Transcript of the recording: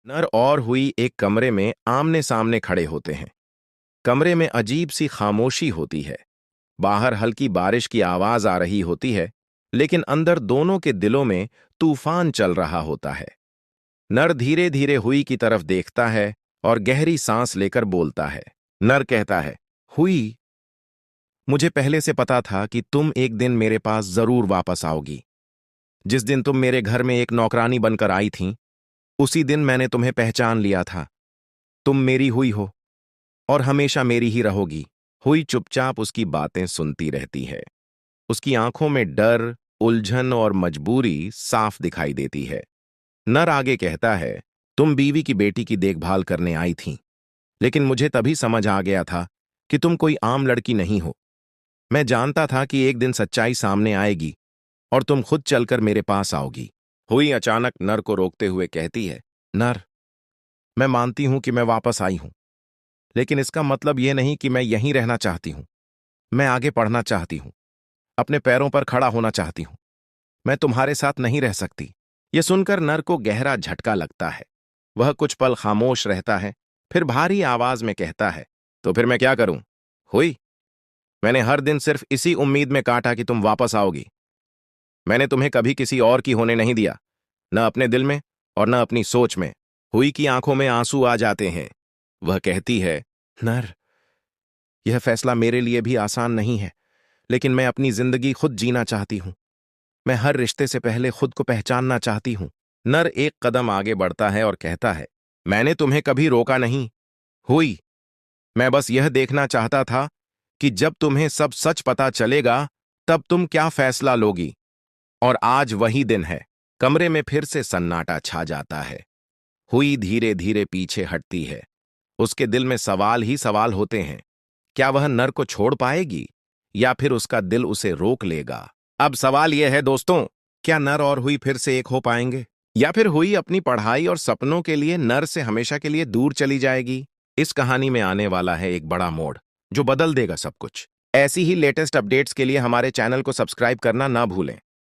नर और हुई एक कमरे में आमने सामने खड़े होते हैं। कमरे में अजीब सी खामोशी होती है। बाहर हल्की बारिश की आवाज आ रही होती है, लेकिन अंदर दोनों के दिलों में तूफान चल रहा होता है। नर धीरे धीरे हुई की तरफ देखता है और गहरी सांस लेकर बोलता है। नर कहता है, हुई, मुझे पहले से पता था कि तुम एक दिन मेरे पास जरूर वापस आओगी। जिस दिन तुम मेरे घर में एक नौकरानी बनकर आई थीं, उसी दिन मैंने तुम्हें पहचान लिया था। तुम मेरी हुई हो और हमेशा मेरी ही रहोगी। हुई चुपचाप उसकी बातें सुनती रहती है। उसकी आंखों में डर, उलझन और मजबूरी साफ दिखाई देती है। नर आगे कहता है, तुम बीवी की बेटी की देखभाल करने आई थीं, लेकिन मुझे तभी समझ आ गया था कि तुम कोई आम लड़की नहीं हो। मैं जानता था कि एक दिन सच्चाई सामने आएगी और तुम खुद चलकर मेरे पास आओगी। हुई अचानक नर को रोकते हुए कहती है, नर, मैं मानती हूं कि मैं वापस आई हूं, लेकिन इसका मतलब यह नहीं कि मैं यहीं रहना चाहती हूं। मैं आगे बढ़ना चाहती हूं, अपने पैरों पर खड़ा होना चाहती हूं। मैं तुम्हारे साथ नहीं रह सकती। यह सुनकर नर को गहरा झटका लगता है। वह कुछ पल खामोश रहता है, फिर भारी आवाज में कहता है, तो फिर मैं क्या करूं? हुई, मैंने हर दिन सिर्फ इसी उम्मीद में काटा कि तुम वापस आओगी। मैंने तुम्हें कभी किसी और की होने नहीं दिया, न अपने दिल में और न अपनी सोच में। हुई की आंखों में आंसू आ जाते हैं। वह कहती है, नर, यह फैसला मेरे लिए भी आसान नहीं है, लेकिन मैं अपनी जिंदगी खुद जीना चाहती हूं। मैं हर रिश्ते से पहले खुद को पहचानना चाहती हूं। नर एक कदम आगे बढ़ता है और कहता है, मैंने तुम्हें कभी रोका नहीं। हुई, मैं बस यह देखना चाहता था कि जब तुम्हें सब सच पता चलेगा, तब तुम क्या फैसला लोगी। और आज वही दिन है। कमरे में फिर से सन्नाटा छा जाता है। हुई धीरे धीरे पीछे हटती है। उसके दिल में सवाल ही सवाल होते हैं। क्या वह नर को छोड़ पाएगी, या फिर उसका दिल उसे रोक लेगा? अब सवाल यह है दोस्तों, क्या नर और हुई फिर से एक हो पाएंगे, या फिर हुई अपनी पढ़ाई और सपनों के लिए नर से हमेशा के लिए दूर चली जाएगी? इस कहानी में आने वाला है एक बड़ा मोड़, जो बदल देगा सब कुछ। ऐसी ही लेटेस्ट अपडेट्स के लिए हमारे चैनल को सब्सक्राइब करना ना भूलें।